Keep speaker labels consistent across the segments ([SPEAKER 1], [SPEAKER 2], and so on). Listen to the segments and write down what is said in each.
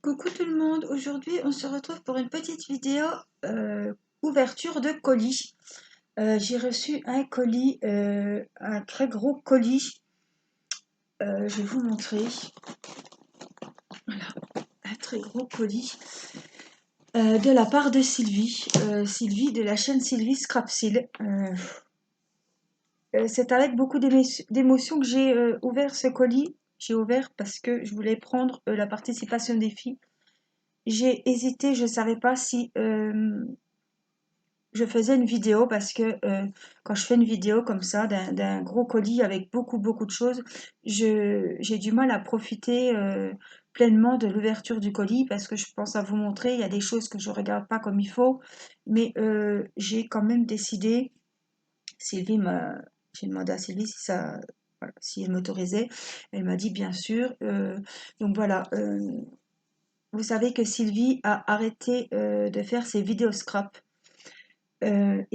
[SPEAKER 1] Coucou tout le monde, aujourd'hui on se retrouve pour une petite vidéo ouverture de colis. J'ai reçu un colis, un très gros colis. Je vais vous montrer. Voilà, un très gros colis de la part de Sylvie. Sylvie de la chaîne Sylvie Scrapsil. C'est avec beaucoup d'émotion que j'ai ouvert ce colis. J'ai ouvert parce que je voulais prendre la participation des filles. J'ai hésité, je ne savais pas si je faisais une vidéo parce que quand je fais une vidéo comme ça d'un gros colis avec beaucoup de choses, j'ai du mal à profiter pleinement de l'ouverture du colis parce que je pense à vous montrer, il y a des choses que je regarde pas comme il faut, mais j'ai quand même décidé, Sylvie m'a, j'ai demandé à Sylvie si ça, voilà, si elle m'autorisait, elle m'a dit bien sûr. Donc voilà, vous savez que Sylvie a arrêté de faire ses vidéos scrap. Elle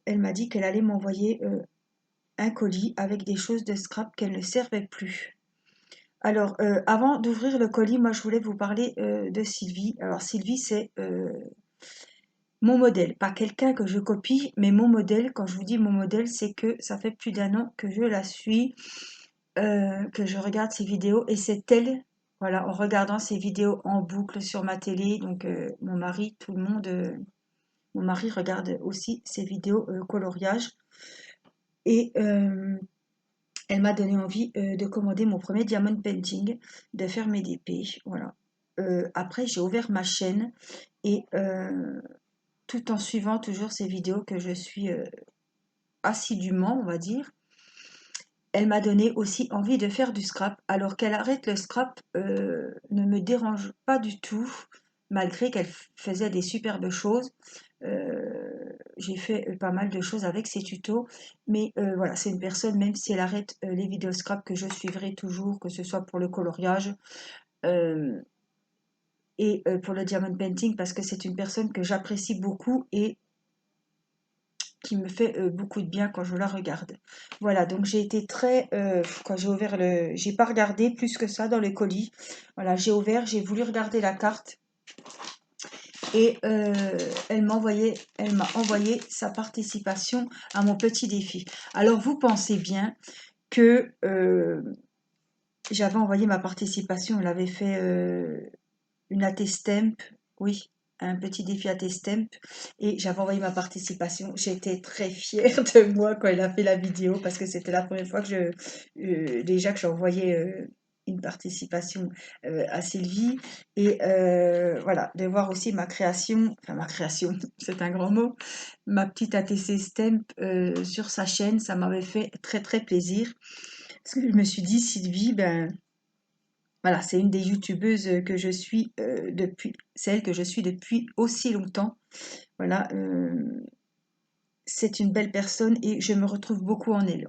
[SPEAKER 1] m'a dit qu'elle allait m'envoyer un colis avec des choses de scrap qu'elle ne servait plus. Alors, avant d'ouvrir le colis, moi je voulais vous parler de Sylvie. Alors Sylvie, c'est mon modèle, pas quelqu'un que je copie, mais mon modèle. Quand je vous dis mon modèle, c'est que ça fait plus d'un an que je la suis, que je regarde ses vidéos, et c'est elle, voilà, en regardant ses vidéos en boucle sur ma télé. Donc mon mari, tout le monde, mon mari regarde aussi ses vidéos coloriage. Et elle m'a donné envie de commander mon premier diamond painting, de faire mes DP. Voilà. Après, j'ai ouvert ma chaîne et tout en suivant toujours ces vidéos que je suis assidûment, on va dire, elle m'a donné aussi envie de faire du scrap. Alors qu'elle arrête le scrap ne me dérange pas du tout, malgré qu'elle faisait des superbes choses. J'ai fait pas mal de choses avec ses tutos, mais voilà, c'est une personne, même si elle arrête les vidéos scrap, que je suivrai toujours, que ce soit pour le coloriage euh, et pour le diamond painting, parce que c'est une personne que j'apprécie beaucoup et qui me fait beaucoup de bien quand je la regarde. Voilà, donc j'ai été très, quand j'ai ouvert j'ai pas regardé plus que ça dans le colis. Voilà, j'ai ouvert, j'ai voulu regarder la carte et elle m'a envoyé sa participation à mon petit défi. Alors vous pensez bien que j'avais envoyé ma participation, elle avait fait une attestemp, oui, un petit défi attestemp, et j'avais envoyé ma participation. J'étais très fière de moi quand elle a fait la vidéo parce que c'était la première fois que déjà que j'envoyais une participation à Sylvie, et voilà, de voir aussi ma création, enfin ma création, c'est un grand mot, ma petite ATC Stamp sur sa chaîne, ça m'avait fait très plaisir parce que je me suis dit, Sylvie, ben voilà, c'est une des youtubeuses que je suis depuis, celle que je suis depuis aussi longtemps. Voilà, c'est une belle personne et je me retrouve beaucoup en elle.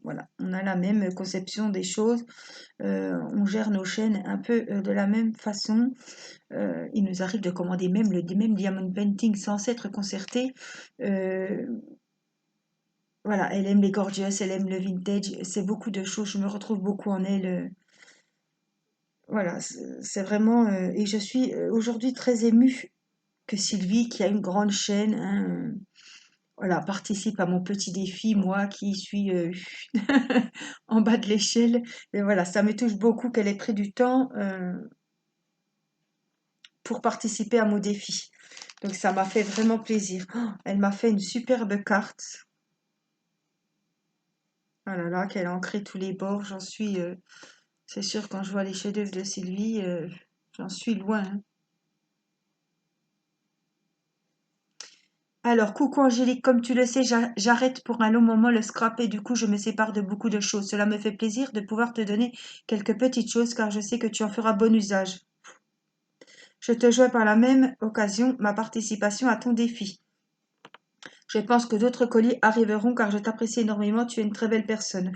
[SPEAKER 1] Voilà, on a la même conception des choses, on gère nos chaînes un peu de la même façon. Il nous arrive de commander même le même diamond painting sans s'être concerté. Euh, voilà, elle aime les gorgeous, elle aime le vintage, c'est beaucoup de choses. Je me retrouve beaucoup en elle. Voilà, c'est vraiment. Et je suis aujourd'hui très émue que Sylvie, qui a une grande chaîne, hein, voilà, participe à mon petit défi, moi qui suis en bas de l'échelle. Et voilà, ça me touche beaucoup qu'elle ait pris du temps pour participer à mon défi. Donc ça m'a fait vraiment plaisir. Oh, elle m'a fait une superbe carte. Oh là là, qu'elle a ancré tous les bords. J'en suis, c'est sûr, quand je vois les chefs-d'œuvre de Sylvie, j'en suis loin, hein. Alors, coucou Angélique, comme tu le sais, j'arrête pour un long moment le scrap et du coup, je me sépare de beaucoup de choses. Cela me fait plaisir de pouvoir te donner quelques petites choses car je sais que tu en feras bon usage. Je te joins par la même occasion ma participation à ton défi. Je pense que d'autres colis arriveront car je t'apprécie énormément, tu es une très belle personne.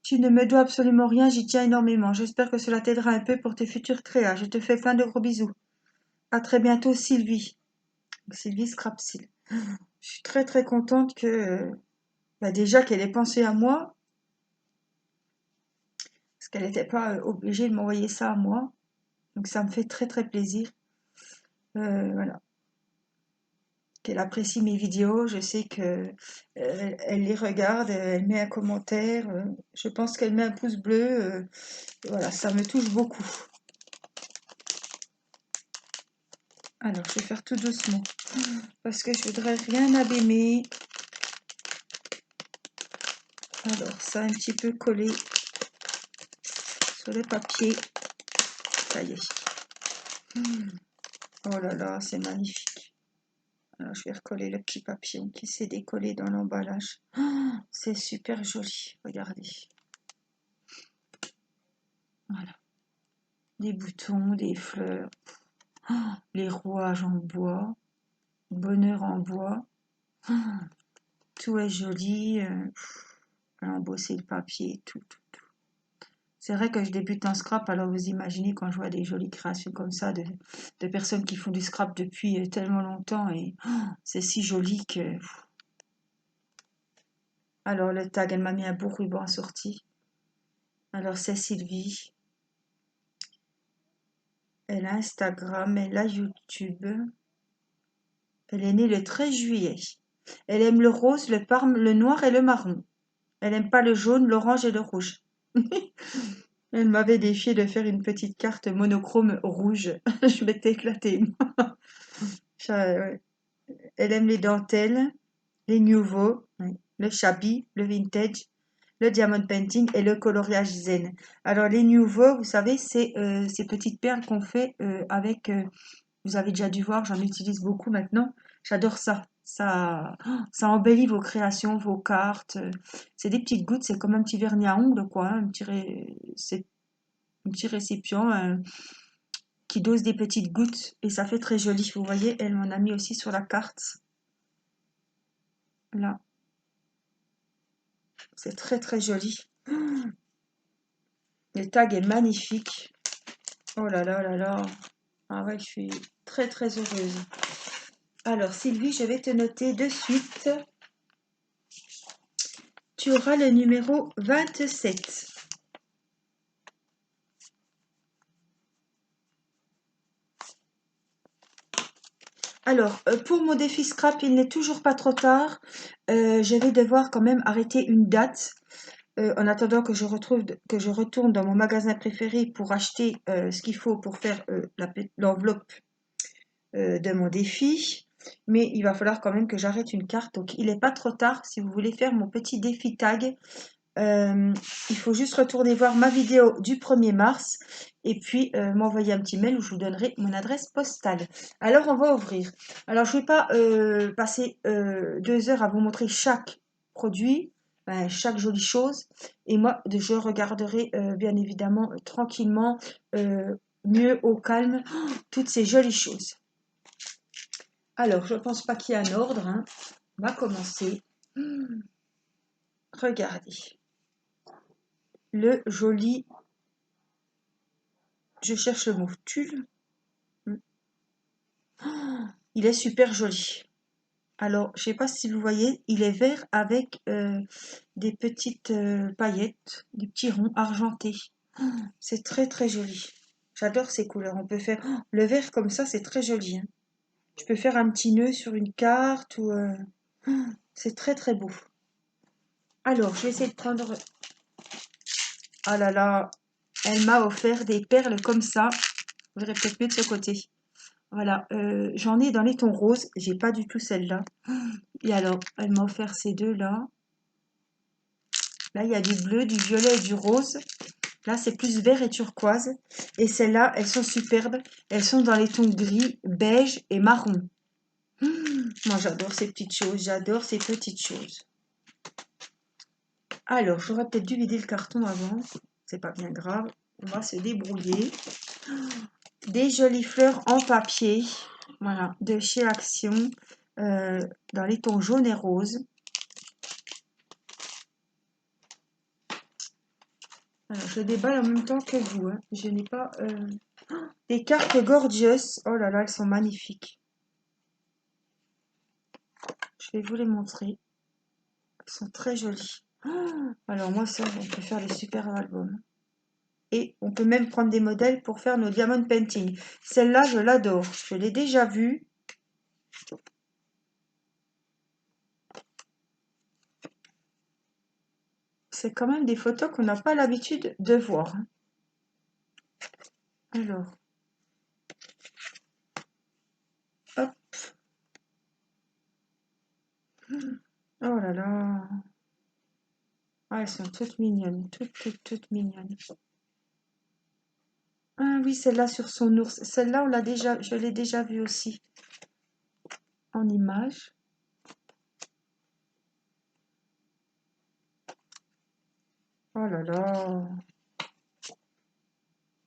[SPEAKER 1] Tu ne me dois absolument rien, j'y tiens énormément. J'espère que cela t'aidera un peu pour tes futurs créas. Je te fais plein de gros bisous. À très bientôt, Sylvie. Sylvie Scrapsil. Je suis très contente que bah déjà qu'elle ait pensé à moi, parce qu'elle n'était pas obligée de m'envoyer ça à moi. Donc ça me fait très très plaisir. Voilà. Qu'elle apprécie mes vidéos. Je sais que elle les regarde, elle met un commentaire. Je pense qu'elle met un pouce bleu. Voilà, ça me touche beaucoup. Alors, je vais faire tout doucement parce que je voudrais rien abîmer. Alors, ça un petit peu collé sur le papier. Ça y est. Oh là là, c'est magnifique. Alors, je vais recoller le petit papillon qui s'est décollé dans l'emballage. C'est super joli. Regardez. Voilà. Des boutons, des fleurs, les rouages en bois, bonheur en bois. Tout est joli. Embosser le papier, tout. C'est vrai que je débute en scrap, alors vous imaginez quand je vois des jolies créations comme ça de personnes qui font du scrap depuis tellement longtemps et c'est si joli que... Alors le tag, elle m'a mis un beau ruban assorti. Alors c'est Sylvie. Elle a Instagram, elle a YouTube. Elle est née le 13 juillet. Elle aime le rose, le parme, le noir et le marron. Elle n'aime pas le jaune, l'orange et le rouge. Elle m'avait défié de faire une petite carte monochrome rouge. Je m'étais éclatée. Ouais. Elle aime les dentelles, les nouveaux, oui, le shabby, le vintage, le diamond painting et le coloriage zen. Alors les nouveaux, vous savez, c'est ces petites perles qu'on fait avec, vous avez déjà dû voir, j'en utilise beaucoup maintenant. J'adore ça. Ça embellit vos créations, vos cartes. C'est des petites gouttes, c'est comme un petit vernis à ongles, quoi, hein, c'est un petit récipient qui dose des petites gouttes et ça fait très joli. Vous voyez, elle m'en a mis aussi sur la carte. Là, c'est très très joli. Le tag est magnifique. Oh là là là là. Ah ouais, je suis très très heureuse. Alors Sylvie, je vais te noter de suite. Tu auras le numéro 27. Alors, pour mon défi scrap, il n'est toujours pas trop tard. Je vais devoir quand même arrêter une date. En attendant que je retourne dans mon magasin préféré pour acheter ce qu'il faut pour faire l'enveloppe de mon défi. Mais il va falloir quand même que j'arrête une carte. Donc, il n'est pas trop tard si vous voulez faire mon petit défi tag. Il faut juste retourner voir ma vidéo du 1er mars et puis m'envoyer un petit mail où je vous donnerai mon adresse postale. Alors, on va ouvrir. Alors, je ne vais pas passer 2 heures à vous montrer chaque produit, chaque jolie chose. Et moi, je regarderai bien évidemment tranquillement, mieux au calme, toutes ces jolies choses. Alors, je ne pense pas qu'il y ait un ordre, hein. On va commencer. Regardez. Le joli, je cherche le mot, tulle. Il est super joli. Alors, je ne sais pas si vous voyez, il est vert avec des petites paillettes, des petits ronds argentés. C'est très très joli. J'adore ces couleurs. On peut faire le vert comme ça, c'est très joli, hein. Je peux faire un petit nœud sur une carte ou c'est très très beau. Alors, je vais essayer de prendre. Ah là là, elle m'a offert des perles comme ça. Vous verrez peut-être mieux de ce côté. Voilà, j'en ai dans les tons roses. J'ai pas du tout celle-là. Et alors, elle m'a offert ces deux-là. Là, il y a du bleu, du violet et du rose. Là, c'est plus vert et turquoise. Et celles-là, elles sont superbes. Elles sont dans les tons gris, beige et marron. Moi, j'adore ces petites choses. J'adore ces petites choses. Alors, j'aurais peut-être dû vider le carton avant. C'est pas bien grave. On va se débrouiller. Des jolies fleurs en papier. Voilà, de chez Action. Dans les tons jaune et rose. Alors, je déballe en même temps que vous, hein. Je n'ai pas... Des cartes gorgeous. Oh là là, elles sont magnifiques. Je vais vous les montrer. Elles sont très jolies. Alors moi, ça, on peut faire des super albums. Et on peut même prendre des modèles pour faire nos diamond painting. Celle-là, je l'adore. Je l'ai déjà vue. C'est quand même des photos qu'on n'a pas l'habitude de voir. Alors, hop. Oh là là. Ah, elles sont toutes mignonnes. Toutes mignonnes. Ah oui, celle-là sur son ours. Celle-là, je l'ai déjà vue aussi en image. Oh là là.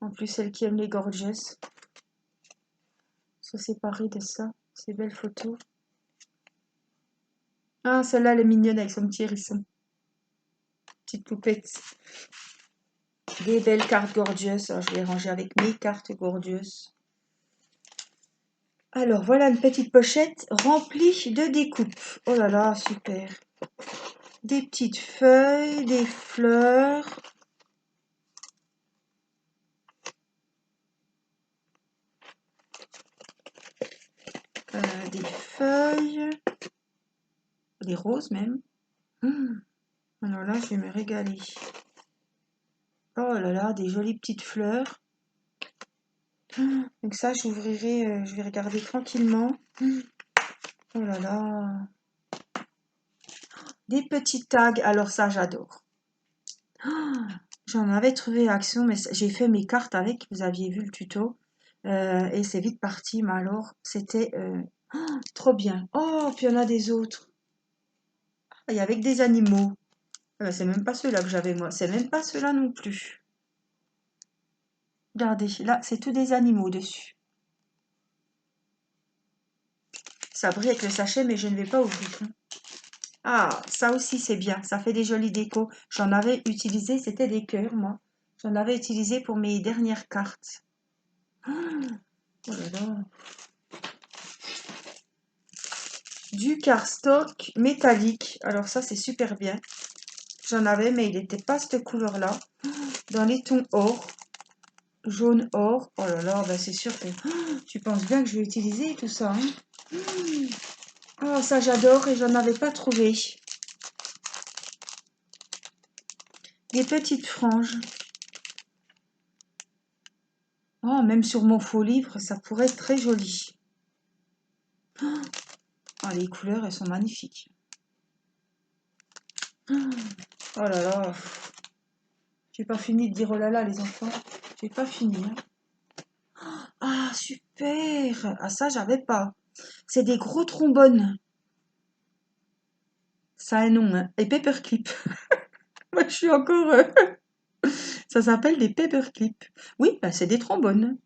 [SPEAKER 1] En plus, celle qui aime les gorgeous. Se séparer de ça. Ces belles photos. Ah, celle-là, elle est mignonne avec son petit hérisson. Petite poupette. Des belles cartes gorgeous. Alors, je vais ranger avec mes cartes gorgeous. Alors, voilà une petite pochette remplie de découpes. Oh là là, super. Des petites feuilles, des fleurs. Des feuilles. Des roses même. Alors là, je vais me régaler. Oh là là, des jolies petites fleurs. Donc ça, j'ouvrirai, je vais regarder tranquillement. Oh là là. Des petits tags, alors ça, j'adore. J'en avais trouvé Action, mais j'ai fait mes cartes avec, vous aviez vu le tuto. Et c'est vite parti, mais alors, c'était trop bien. Oh, puis il y en a des autres. Et avec des animaux. Ah ben, c'est même pas ceux-là que j'avais moi, c'est même pas ceux-là non plus. Regardez, là, c'est tous des animaux dessus. Ça brille avec le sachet, mais je ne vais pas ouvrir. Ah, ça aussi c'est bien, ça fait des jolies décos. J'en avais utilisé, c'était des cœurs, moi. J'en avais utilisé pour mes dernières cartes. Oh là là. Du cardstock métallique. Alors ça, c'est super bien. J'en avais, mais il n'était pas cette couleur-là. Dans les tons or, jaune or. Oh là là, bah c'est sûr que tu penses bien que je vais utiliser tout ça. Hein. Oh, ça j'adore et j'en avais pas trouvé. Des petites franges. Oh, même sur mon faux livre, ça pourrait être très joli. Oh, les couleurs, elles sont magnifiques. Oh là là. J'ai pas fini de dire oh là là, les enfants. J'ai pas fini. Hein. Ah, super. Ah, ça, j'avais pas. C'est des gros trombones. Ça a un nom, hein. Et paperclip. Moi, je suis encore... Ça s'appelle des paperclips. Oui, bah, c'est des trombones.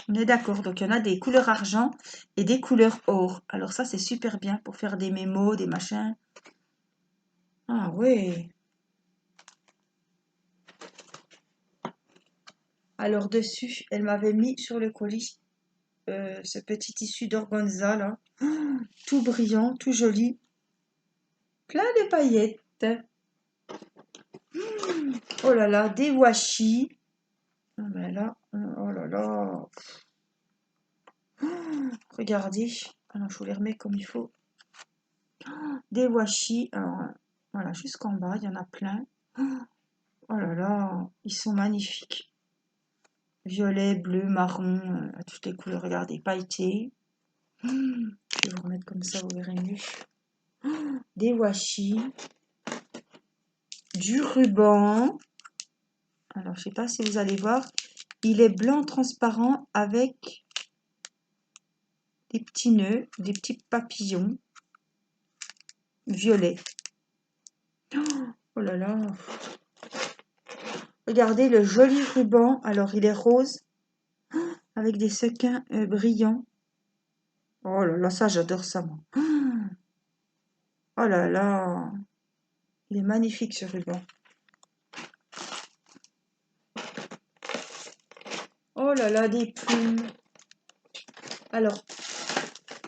[SPEAKER 1] On est d'accord. Donc, il y en a des couleurs argent et des couleurs or. Alors ça, c'est super bien pour faire des mémos, des machins. Ah ouais. Alors dessus, elle m'avait mis sur le colis ce petit tissu d'organza là. Tout brillant, tout joli. Plein de paillettes. Oh là là, des washi. Ah ben là, oh là là. Regardez. Alors, je vous les remets comme il faut. Des washi. Alors, voilà, jusqu'en bas, il y en a plein. Oh là là, ils sont magnifiques. Violet, bleu, marron, à toutes les couleurs. Regardez, pailletés. Je vais vous remettre comme ça, vous verrez mieux. Des washi. Du ruban. Alors, je sais pas si vous allez voir. Il est blanc transparent avec des petits nœuds, des petits papillons violets. Oh là là. Regardez le joli ruban. Alors, il est rose avec des sequins brillants. Oh là là, ça, j'adore ça, moi. Oh là là. Il est magnifique, ce ruban. Oh là là, des plumes. Alors,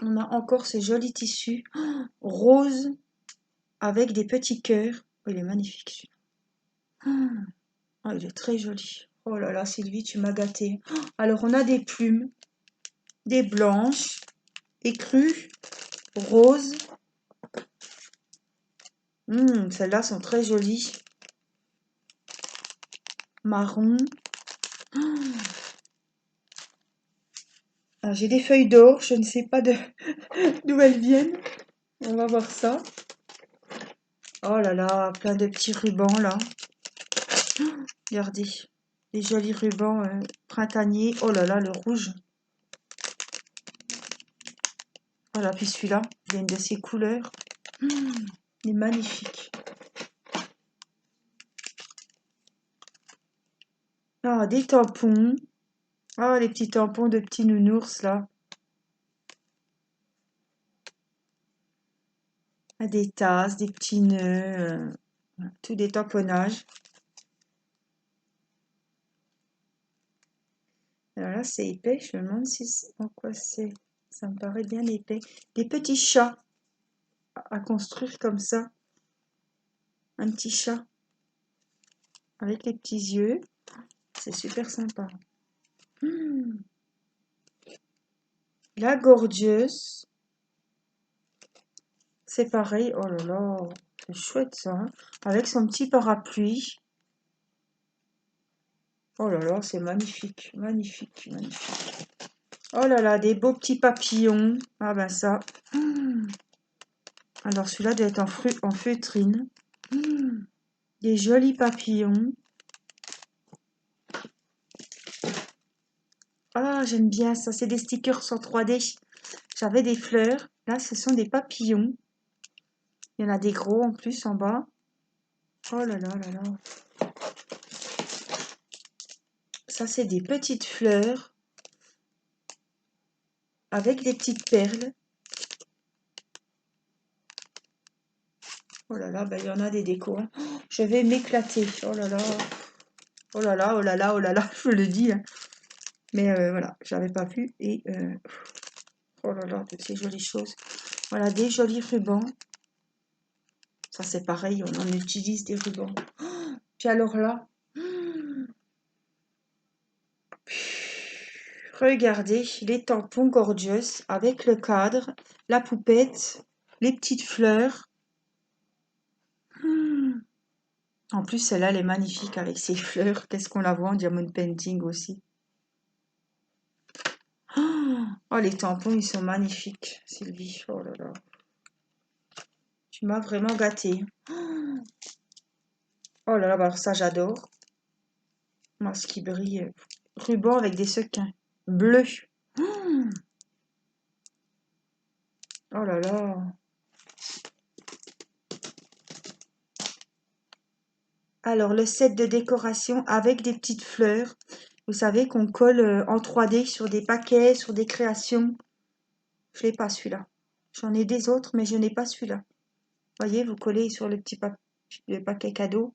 [SPEAKER 1] on a encore ces jolis tissus roses avec des petits cœurs. Oh, il est magnifique, celui-là. Oh, il est très joli. Oh là là, Sylvie, tu m'as gâtée. Alors, on a des plumes, des blanches, écrues, roses. Celles-là sont très jolies. Marron. Alors, j'ai des feuilles d'or, je ne sais pas d'où elles viennent. On va voir ça. Oh là là, plein de petits rubans là. Regardez, des jolis rubans printaniers. Oh là là, le rouge. Voilà, puis celui-là, il y a une de ces couleurs. Il est magnifique. Ah, des tampons. Ah, les petits tampons de petits nounours là. Ah, des tasses, des petits nœuds. Tout des tamponnages. Alors là, c'est épais. Je me demande en quoi c'est. Ça me paraît bien épais. Des petits chats à construire comme ça. Un petit chat avec les petits yeux. C'est super sympa. La gorgeuse. C'est pareil. Oh là là. C'est chouette ça, hein. Avec son petit parapluie. Oh là là, c'est magnifique. Magnifique, magnifique. Oh là là, des beaux petits papillons. Ah ben ça. Alors celui-là doit être en feutrine. Des jolis papillons. Ah, j'aime bien ça. C'est des stickers en 3D. J'avais des fleurs. Là, ce sont des papillons. Il y en a des gros en plus en bas. Oh là là là là. Ça, c'est des petites fleurs avec des petites perles. Oh là là, ben, il y en a des décos, hein. Je vais m'éclater. Oh là là. Oh là là, oh là là, oh là là, je le dis, hein. Mais voilà, j'avais pas vu. Et oh là là, toutes ces jolies choses. Voilà, des jolis rubans. Ça, c'est pareil, on en utilise des rubans. Puis alors là, regardez les tampons gorgeous avec le cadre, la poupette, les petites fleurs. En plus, celle-là, elle est magnifique avec ses fleurs. Qu'est-ce qu'on la voit en diamond painting aussi. Oh, les tampons, ils sont magnifiques, Sylvie. Oh là là. Tu m'as vraiment gâtée. Oh là là, bah alors ça, j'adore. Moi, ce qui brille. Ruban avec des sequins bleus. Oh là là. Alors, le set de décoration avec des petites fleurs. Vous savez qu'on colle en 3D sur des paquets, sur des créations. Je l'ai pas celui-là. J'en ai des autres, mais je n'ai pas celui-là. Voyez, vous collez sur le paquet cadeau.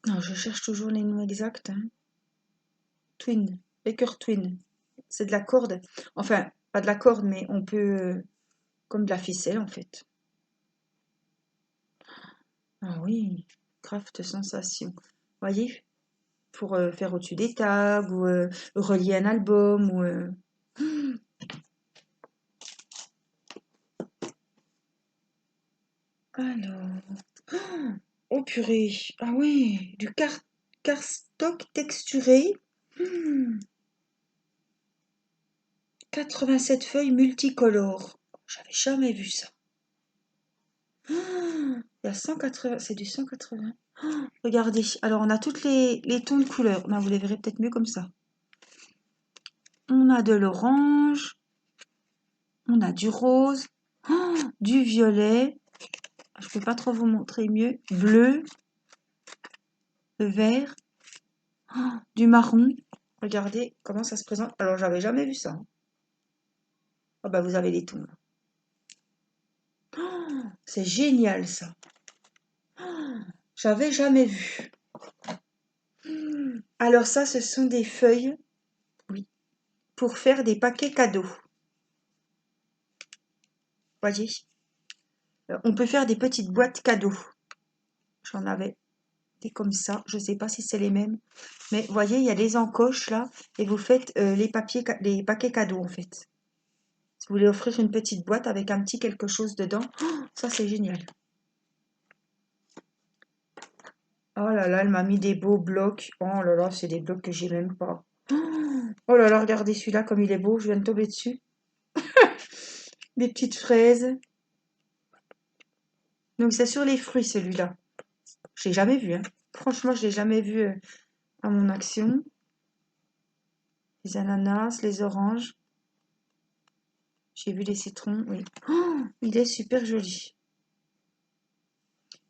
[SPEAKER 1] Non, je cherche toujours les noms exacts, hein. Twin, Baker Twin. C'est de la corde. Enfin, pas de la corde, mais on peut... comme de la ficelle, en fait. Ah oui, craft sensation. Voyez, pour faire au-dessus des tags ou relier un album ou... Alors... Oh purée. Ah oui, du cardstock texturé. 87 feuilles multicolores. J'avais jamais vu ça. Il y a 180, c'est du 180. Regardez, alors on a toutes les tons de couleurs. Ben, vous les verrez peut-être mieux comme ça. On a de l'orange, on a du rose, du violet. Je peux pas trop vous montrer mieux. Bleu, le vert, du marron. Regardez comment ça se présente. Alors j'avais jamais vu ça, hein. Ah bah vous avez les tons là. C'est génial ça. J'avais jamais vu. Alors ça, ce sont des feuilles, oui, pour faire des paquets cadeaux. Voyez. On peut faire des petites boîtes cadeaux. J'en avais des comme ça. Je ne sais pas si c'est les mêmes. Mais vous voyez, il y a des encoches là. Et vous faites les paquets cadeaux en fait. Si vous voulez offrir une petite boîte avec un petit quelque chose dedans, oh, ça c'est génial. Oh là là, elle m'a mis des beaux blocs. Oh là là, c'est des blocs que j'ai même pas. Oh là là, regardez celui-là comme il est beau. Je viens de tomber dessus. Des petites fraises. Donc c'est sur les fruits celui-là. Je l'ai jamais vu, hein. Franchement, je l'ai jamais vu à mon action. Les ananas, les oranges. J'ai vu les citrons, oui. Oh, il est super joli.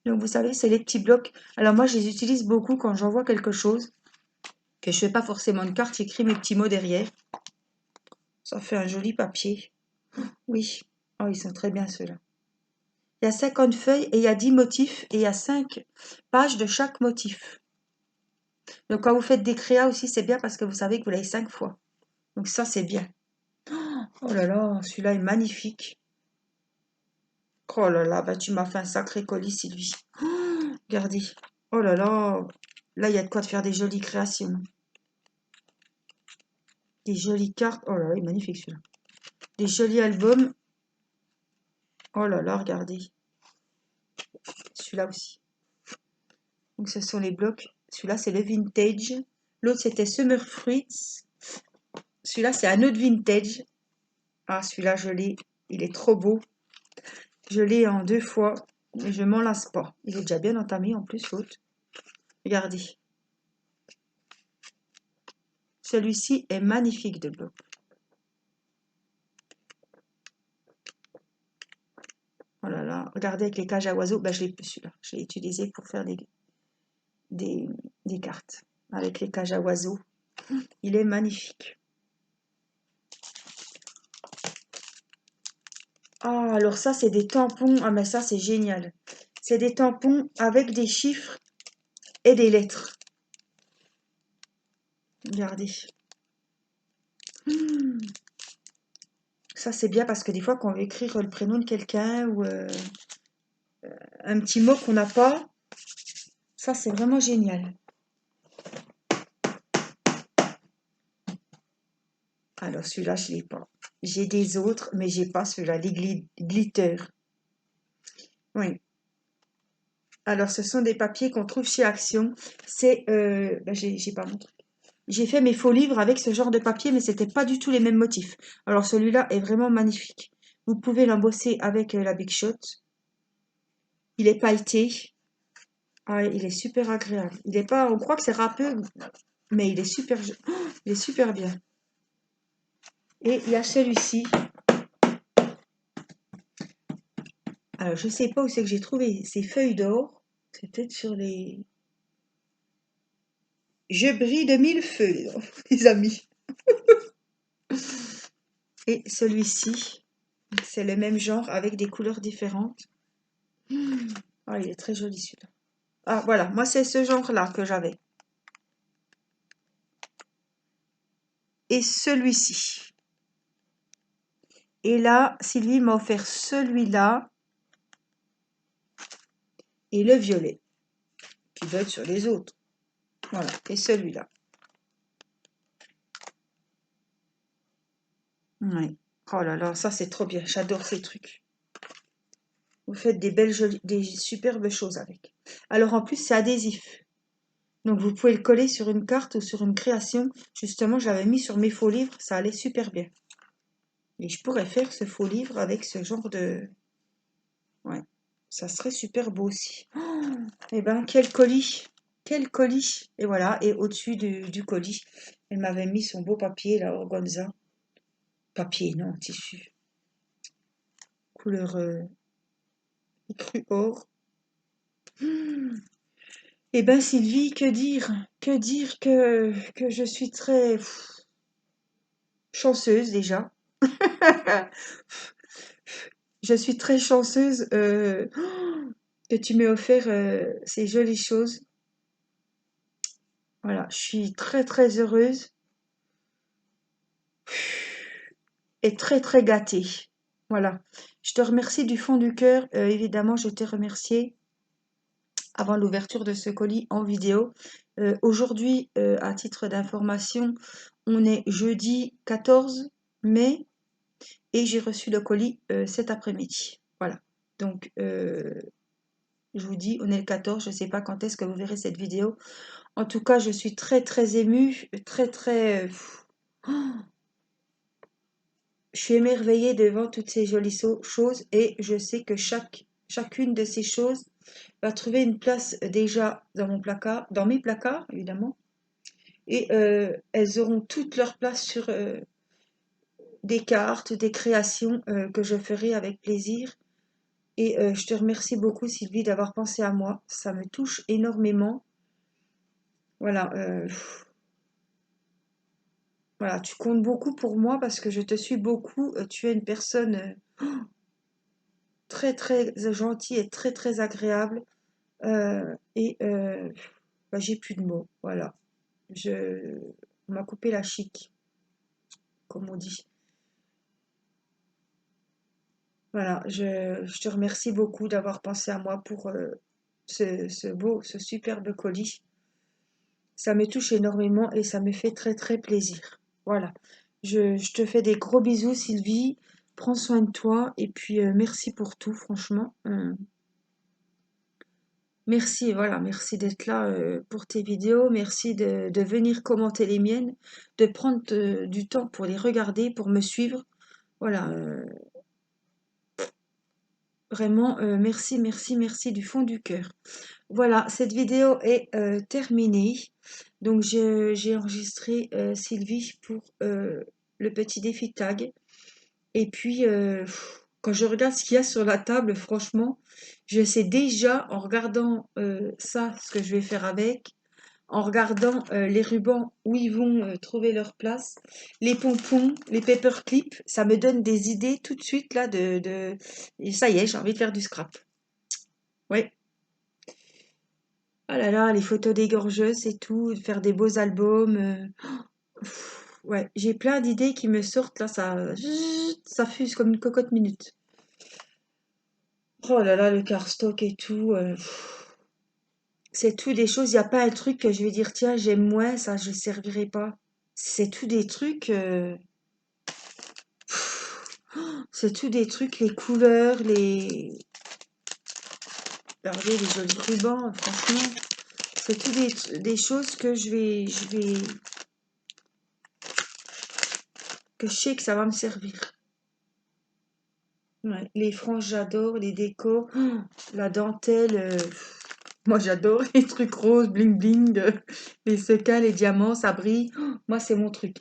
[SPEAKER 1] Donc vous savez, c'est les petits blocs. Alors moi, je les utilise beaucoup quand j'envoie quelque chose, que je fais pas forcément une carte, j'écris mes petits mots derrière. Ça fait un joli papier. Oui. Oh, ils sont très bien ceux-là. Il y a 50 feuilles et il y a 10 motifs et il y a 5 pages de chaque motif. Donc quand vous faites des créas aussi, c'est bien parce que vous savez que vous l'avez 5 fois. Donc ça, c'est bien. Oh là là, celui-là est magnifique. Oh là là, bah tu m'as fait un sacré colis, Sylvie. Regardez. Oh là là. Là, il y a de quoi de faire des jolies créations. Des jolies cartes. Oh là là, il est magnifique celui-là. Des jolis albums. Oh là là, regardez. Celui-là aussi. Donc ce sont les blocs. Celui-là, c'est le vintage. L'autre, c'était Summer Fruits. Celui-là, c'est un autre vintage. Ah, celui-là, je l'ai. Il est trop beau. Je l'ai en 2 fois. Et je m'en lasse pas. Il est déjà bien entamé en plus, l'autre. Regardez. Celui-ci est magnifique de bloc. Oh là là. Regardez avec les cages à oiseaux. Ben, je l'ai plus celui-là. Je l'ai utilisé pour faire des, des cartes. Avec les cages à oiseaux. Il est magnifique. Ah, alors ça, c'est des tampons. Ah, mais ça, c'est génial. C'est des tampons avec des chiffres et des lettres. Regardez. Hmm. Ça, c'est bien parce que des fois, quand on veut écrire le prénom de quelqu'un ou un petit mot qu'on n'a pas, ça, c'est vraiment génial. Alors, celui-là, je ne l'ai pas. J'ai des autres, mais j'ai pas celui-là, les glitter. Oui. Alors, ce sont des papiers qu'on trouve chez Action. C'est, ben, j'ai pas montré. J'ai fait mes faux livres avec ce genre de papier, mais c'était pas du tout les mêmes motifs. Alors celui-là est vraiment magnifique. Vous pouvez l'embosser avec la Big Shot. Il est pailleté. Ah, il est super agréable. Il est pas, on croit que c'est râpeux, mais il est super bien. Et il y a celui-ci. Alors je sais pas où c'est que j'ai trouvé ces feuilles d'or. C'est peut-être sur les. Je brille de 1000 feux, les amis. Et celui-ci, c'est le même genre avec des couleurs différentes. Ah, il est très joli celui-là. Ah, voilà, moi c'est ce genre-là que j'avais. Et celui-ci. Et là, Sylvie m'a offert celui-là et le violet, qui doit être sur les autres. Voilà, et celui-là. Oui. Oh là là, ça c'est trop bien, j'adore ces trucs. Vous faites des belles, des superbes choses avec. Alors en plus, c'est adhésif. Donc vous pouvez le coller sur une carte ou sur une création. Justement, je l'avais mis sur mes faux livres, ça allait super bien. Et je pourrais faire ce faux livre avec ce genre de. Ouais, ça serait super beau aussi. Oh, eh ben, quel colis! Quel colis! Et voilà, et au-dessus du colis, elle m'avait mis son beau papier, là, organza. Papier, non, tissu. Couleur cru or. Eh ben, Sylvie, que dire? Que dire que je suis très chanceuse déjà. Je suis très chanceuse que tu m'aies offert ces jolies choses. Voilà, je suis très très heureuse et très très gâtée. Voilà. Je te remercie du fond du cœur. Évidemment, je t'ai remercié avant l'ouverture de ce colis en vidéo. Aujourd'hui, à titre d'information, on est jeudi 14 mai et j'ai reçu le colis cet après-midi. Voilà. Donc, je vous dis, on est le 14, je ne sais pas quand est-ce que vous verrez cette vidéo. En tout cas, je suis très très émue, très très... je suis émerveillée devant toutes ces jolies choses et je sais que chacune de ces choses va trouver une place déjà dans mon placard, dans mes placards évidemment, et elles auront toute leur place sur des cartes, des créations que je ferai avec plaisir. Et je te remercie beaucoup Sylvie d'avoir pensé à moi, ça me touche énormément. Voilà, voilà, tu comptes beaucoup pour moi parce que je te suis beaucoup. Tu es une personne très très gentille et très très agréable. Et bah, j'ai plus de mots. Voilà, je on m'a coupé la chic, comme on dit. Voilà, je te remercie beaucoup d'avoir pensé à moi pour ce superbe colis. Ça me touche énormément et ça me fait très très plaisir. Voilà. Je te fais des gros bisous, Sylvie. Prends soin de toi et puis merci pour tout, franchement. Merci, voilà, merci d'être là pour tes vidéos. Merci de venir commenter les miennes, de prendre du temps pour les regarder, pour me suivre. Voilà, vraiment, merci, merci, merci du fond du cœur. Voilà, cette vidéo est terminée. Donc, j'ai enregistré Sylvie pour le petit défi tag. Et puis, quand je regarde ce qu'il y a sur la table, franchement, je sais déjà, en regardant ça, ce que je vais faire avec, en regardant les rubans où ils vont trouver leur place, les pompons, les paperclips, ça me donne des idées tout de suite là Et ça y est, j'ai envie de faire du scrap. Ouais. Ah là là, les photos des gorgeuses et tout, de faire des beaux albums. Ouais, j'ai plein d'idées qui me sortent là, ça fuse comme une cocotte minute. Oh là là, le cardstock et tout. C'est tout des choses, il n'y a pas un truc que je vais dire, tiens, j'aime moins, ça, je ne servirai pas. C'est tout des trucs, c'est tout des trucs, les couleurs, regardez, les jolis rubans, franchement. C'est tout des choses que que je sais que ça va me servir. Ouais, les franges, j'adore, les décos, la dentelle, moi j'adore les trucs roses, bling bling, les sequins, les diamants, ça brille. Moi c'est mon truc.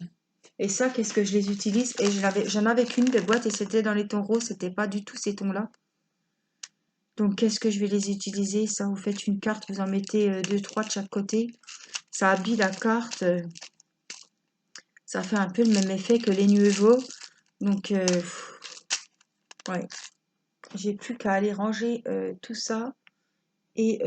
[SPEAKER 1] Et ça, qu'est-ce que je les utilise? Et j'en avais qu'une de boîte et c'était dans les tons roses, c'était pas du tout ces tons-là. Donc qu'est-ce que je vais les utiliser? Ça, vous faites une carte, vous en mettez deux, trois de chaque côté. Ça habille la carte, ça fait un peu le même effet que les nuevos. Donc, ouais, j'ai plus qu'à aller ranger tout ça et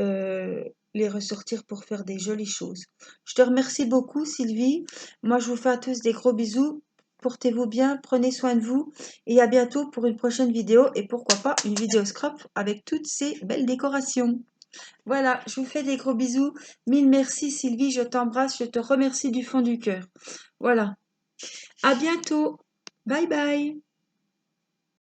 [SPEAKER 1] les ressortir pour faire des jolies choses. Je te remercie beaucoup, Sylvie. Moi, je vous fais à tous des gros bisous. Portez-vous bien, prenez soin de vous et à bientôt pour une prochaine vidéo et pourquoi pas une vidéo scrap avec toutes ces belles décorations. Voilà, je vous fais des gros bisous. Mille merci, Sylvie, je t'embrasse, je te remercie du fond du cœur. Voilà, à bientôt. Bye bye.